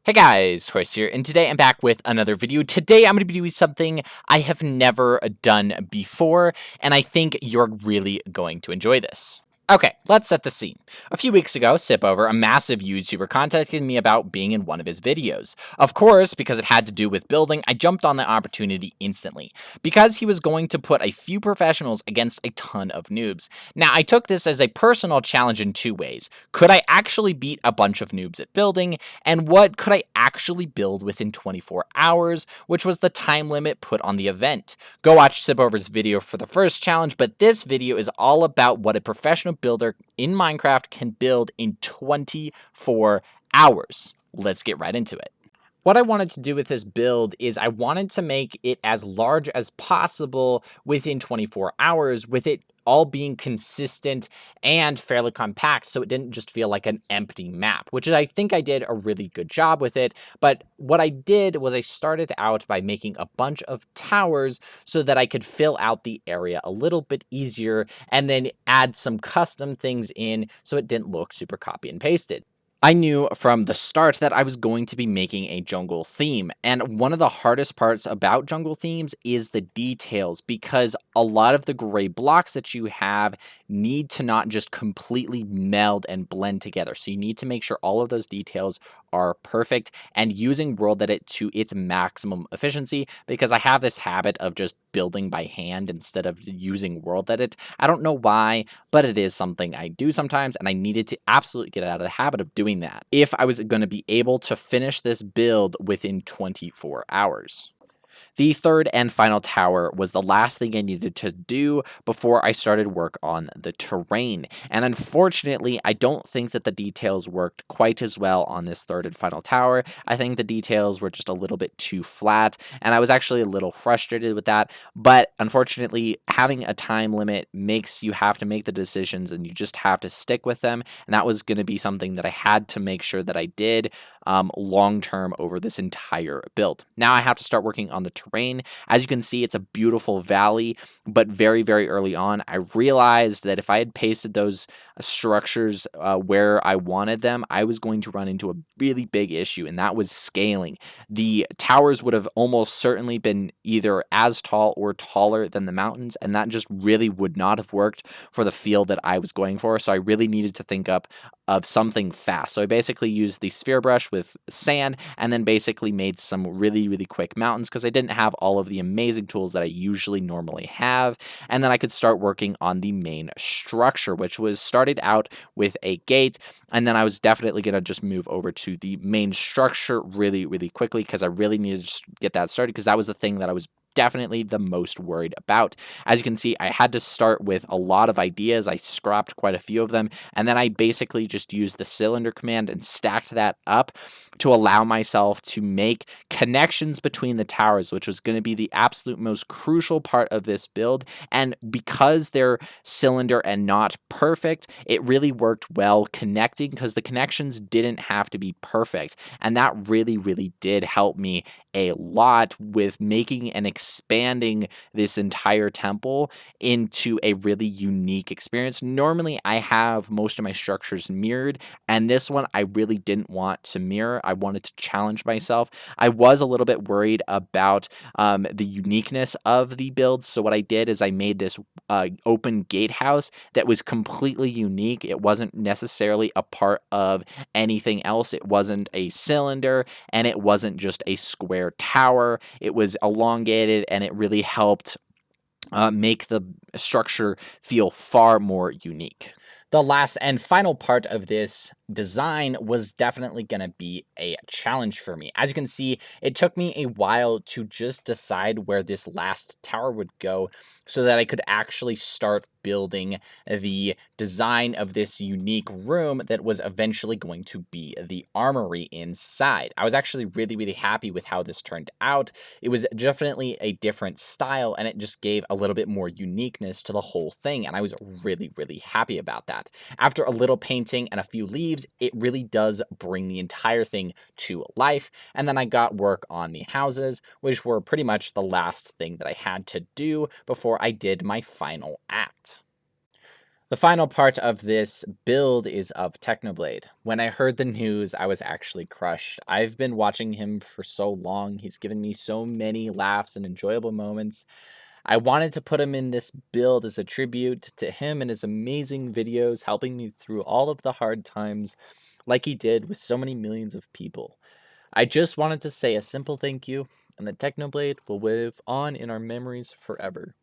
Hey guys, Horace here, and today I'm back with another video. Today I'm going to be doing something I have never done before, and I think you're really going to enjoy this. Okay, let's set the scene. A few weeks ago, Sipover, a massive YouTuber, contacted me about being in one of his videos. Of course, because it had to do with building, I jumped on the opportunity instantly, because he was going to put a few professionals against a ton of noobs. Now, I took this as a personal challenge in two ways. Could I actually beat a bunch of noobs at building? And what could I actually build within 24 hours, which was the time limit put on the event. Go watch Sipover's video for the first challenge, but this video is all about what a professional builder in Minecraft can build in 24 hours. Let's get right into it. What I wanted to do with this build is I wanted to make it as large as possible within 24 hours, with it all being consistent and fairly compact, so it didn't just feel like an empty map, which I think I did a really good job with it. But what I did was I started out by making a bunch of towers so that I could fill out the area a little bit easier, and then add some custom things in so it didn't look super copy and pasted. I knew from the start that I was going to be making a jungle theme, and one of the hardest parts about jungle themes is the details, because a lot of the gray blocks that you have need to not just completely meld and blend together. So you need to make sure all of those details are perfect, and using WorldEdit to its maximum efficiency, because I have this habit of just building by hand instead of using WorldEdit. I don't know why, but it is something I do sometimes, and I needed to absolutely get out of the habit of doing that if I was going to be able to finish this build within 24 hours. The third and final tower was the last thing I needed to do before I started work on the terrain. And unfortunately, I don't think that the details worked quite as well on this third and final tower. I think the details were just a little bit too flat, and I was actually a little frustrated with that. But unfortunately, having a time limit makes you have to make the decisions, and you just have to stick with them. And that was going to be something that I had to make sure that I did long term over this entire build. Now I have to start working on the terrain. As you can see, it's a beautiful valley, but very, very early on, I realized that if I had pasted those structures where I wanted them, I was going to run into a really big issue, and that was scaling. The towers would have almost certainly been either as tall or taller than the mountains, and that just really would not have worked for the feel that I was going for. So I really needed to think up of something fast. So I basically used the sphere brush with sand, and then basically made some really, really quick mountains, because I didn't have all of the amazing tools that I usually normally have. And then I could start working on the main structure, which was started out with a gate. And then I was definitely going to just move over to the main structure really, really quickly, because I really needed to get that started, because that was the thing that I was definitely the most worried about. As you can see, I had to start with a lot of ideas. I scrapped quite a few of them, and then I basically just used the cylinder command and stacked that up to allow myself to make connections between the towers, which was going to be the absolute most crucial part of this build. And because they're cylinder and not perfect, it really worked well connecting, because the connections didn't have to be perfect. And that really, really did help me a lot with making and expanding this entire temple into a really unique experience. Normally, I have most of my structures mirrored, and this one I really didn't want to mirror. I wanted to challenge myself. I was a little bit worried about the uniqueness of the build, so what I did is I made this open gatehouse that was completely unique. It wasn't necessarily a part of anything else. It wasn't a cylinder, and it wasn't just a square tower. It was elongated, and it really helped make the structure feel far more unique. The last and final part of this design was definitely going to be a challenge for me. As you can see, it took me a while to just decide where this last tower would go, so that I could actually start building the design of this unique room that was eventually going to be the armory inside. I was actually really, really happy with how this turned out. It was definitely a different style, and it just gave a little bit more uniqueness to the whole thing, and I was really, really happy about that. After a little painting and a few leaves, it really does bring the entire thing to life. And then I got work on the houses, which were pretty much the last thing that I had to do before I did my final act. The final part of this build is of Technoblade. When I heard the news, I was actually crushed. I've been watching him for so long. He's given me so many laughs and enjoyable moments. I wanted to put him in this build as a tribute to him and his amazing videos, helping me through all of the hard times like he did with so many millions of people. I just wanted to say a simple thank you, and the Technoblade will live on in our memories forever.